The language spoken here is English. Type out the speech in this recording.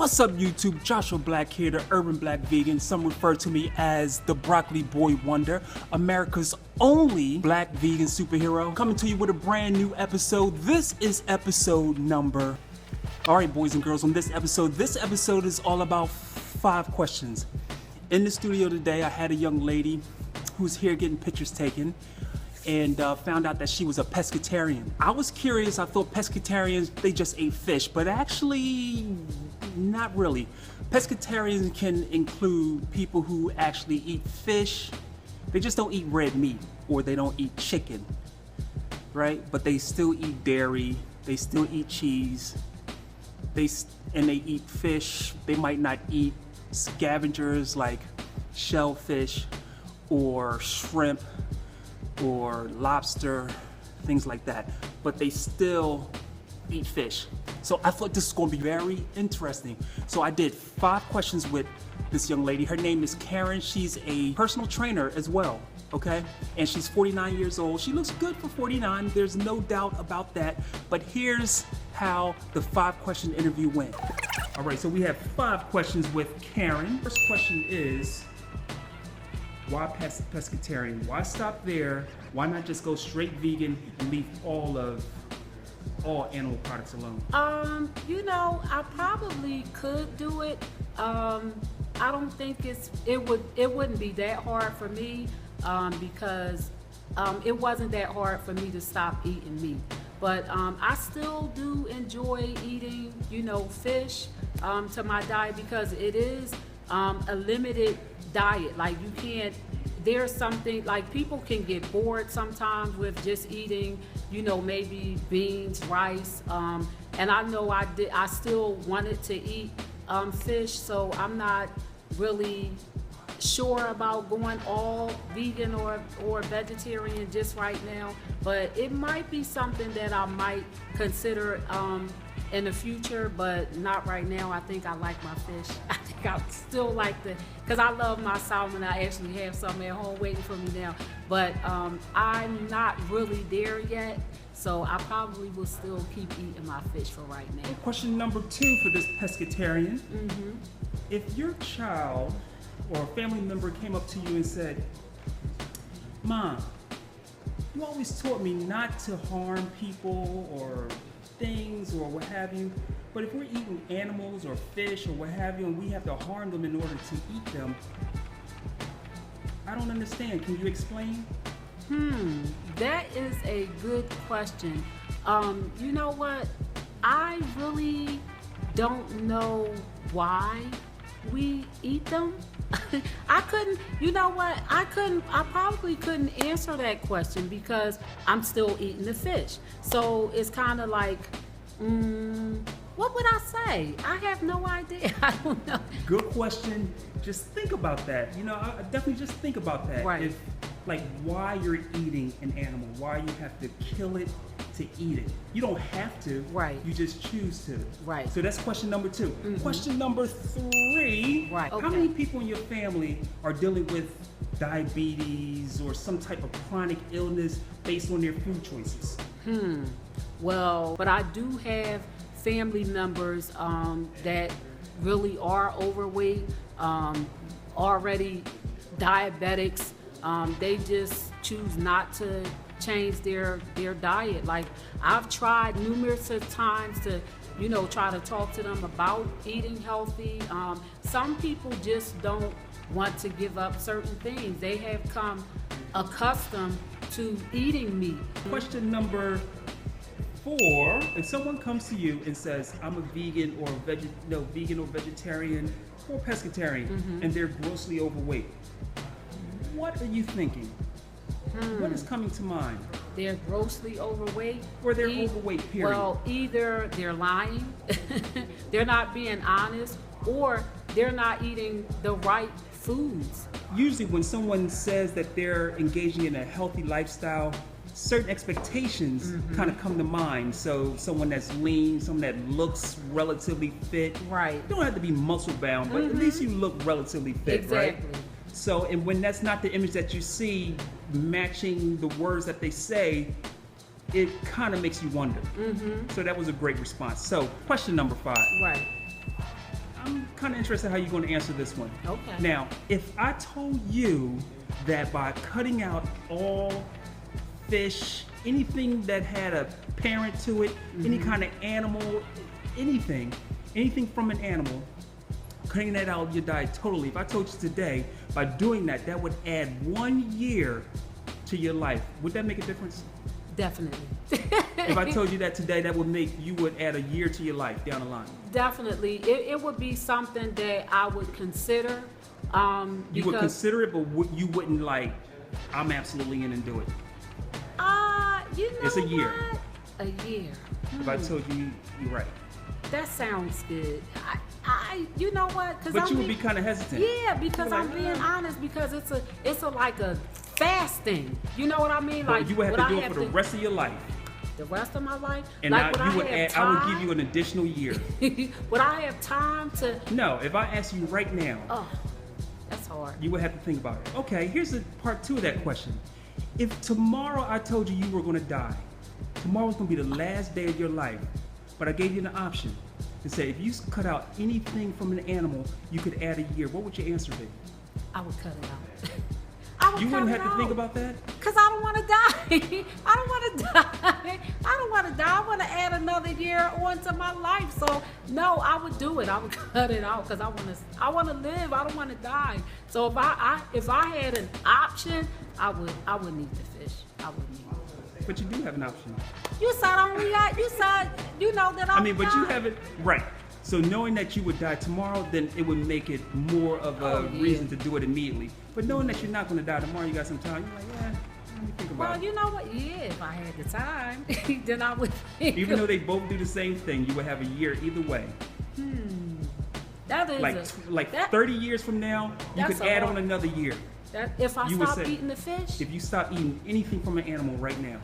What's up YouTube? Joshua Black here, the Urban Black Vegan. Some refer to me as the Broccoli Boy Wonder, America's only black vegan superhero. Coming to you with a brand new episode. This is episode number... Alright boys and girls, on this episode is all about 5 questions. In the studio today, I had a young lady who's here getting pictures taken and found out that she was a pescatarian. I was curious, I thought pescatarians, they just ate fish, but actually, not really. Pescatarians can include people who actually eat fish. They just don't eat red meat, or they don't eat chicken, right? But they still eat dairy, they still eat cheese, and they eat fish. They might not eat scavengers like shellfish or shrimp or lobster, things like that, but they still eat fish. So I thought this was going to be very interesting. So I did 5 questions with this young lady. Her name is Karen. She's a personal trainer as well, okay? And she's 49 years old. She looks good for 49. There's no doubt about that. But here's how the 5-question interview went. All right, so we have 5 questions with Karen. First question is, why pescatarian? Why stop there? Why not just go straight vegan and leave all animal products alone? I probably could do it. I don't think it wouldn't be that hard for me because it wasn't that hard for me to stop eating meat. But I still do enjoy eating, fish to my diet because it is a limited diet. Like there's something like people can get bored sometimes with just eating, maybe beans, rice, and I know I still wanted to eat fish, so I'm not really sure about going all vegan or vegetarian just right now, but it might be something that I might consider in the future, but not right now. I think I like my fish. I think I still like because I love my salmon. I actually have some at home waiting for me now, but I'm not really there yet, so I probably will still keep eating my fish for right now. Question number 2 for this pescatarian. If your child or a family member came up to you and said, "Mom, you always taught me not to harm people or things or what have you, but if we're eating animals or fish or what have you and we have to harm them in order to eat them, I don't understand. Can you explain?" That is a good question. You know what? I really don't know why we eat them. I probably couldn't answer that question because I'm still eating the fish. So it's kind of like, what would I say? I have no idea. I don't know. Good question. Just think about that. I definitely just think about that. Right. Why you're eating an animal, why you have to kill it to eat it. You don't have to. Right. You just choose to. Right. So that's question number 2. Question number 3. Right. Okay. How many people in your family are dealing with diabetes or some type of chronic illness based on their food choices? Well, but I do have family members that really are overweight, already diabetics. They just choose not to change their diet. Like I've tried numerous of times to try to talk to them about eating healthy. Some people just don't want to give up certain things. They have come accustomed to eating meat. Question number 4. If someone comes to you and says, "I'm a vegan or vegan or vegetarian or pescatarian," and they're grossly overweight, what are you thinking? What is coming to mind? They're grossly overweight. Or they're overweight, period. Well, either they're lying, they're not being honest, or they're not eating the right foods. Usually when someone says that they're engaging in a healthy lifestyle, certain expectations kind of come to mind. So someone that's lean, someone that looks relatively fit. Right. You don't have to be muscle bound, but at least you look relatively fit, right? Exactly. So, and when that's not the image that you see matching the words that they say, it kind of makes you wonder. So that was a great response. So question number 5. Right. I'm kind of interested how you're going to answer this one. Okay. Now, if I told you that by cutting out all fish, anything that had a parent to it, any kind of animal, anything from an animal, cutting that out of your diet totally. If I told you today, by doing that, that would add 1 year to your life. Would that make a difference? Definitely. If I told you that today, that would make, you would add a year to your life down the line. Definitely. It would be something that I would consider. You would consider it, but you wouldn't like, I'm absolutely in and do it. You know It's a year. what? A year. If I told you, you're right. That sounds good. You know what? But you would be kind of hesitant. Yeah, because I'm being honest. Because it's like a fasting. You know what I mean? But Like you would have to do it for the rest of your life. The rest of my life. And like, I would give you an additional year. Would I have time to? No, if I ask you right now, Oh, that's hard. you would have to think about it. Okay, here's the part 2 of that question. If tomorrow I told you you were going to die, tomorrow's going to be the last day of your life, but I gave you an option to say if you cut out anything from an animal, you could add a year. What would your answer be? I would cut it out. You wouldn't have to think about that? Because I don't want to die. I don't want to die. I don't want to die. I want to add another year onto my life. So no, I would do it. I would cut it out because I want to live. I don't want to die. So if I had an option, I would eat the fish. I would eat it. But you do have an option. You said you know that I mean, but you have it right. So knowing that you would die tomorrow, then it would make it more of a reason to do it immediately. But knowing that you're not going to die tomorrow, you got some time. You're like, yeah, let me think about it. Well, you know what? Yeah, if I had the time, then I would. Even though they both do the same thing, you would have a year either way. That is Like 30 years from now, you could add on another year. That if I You would stop say- eating the fish. If you stop eating anything from an animal right now,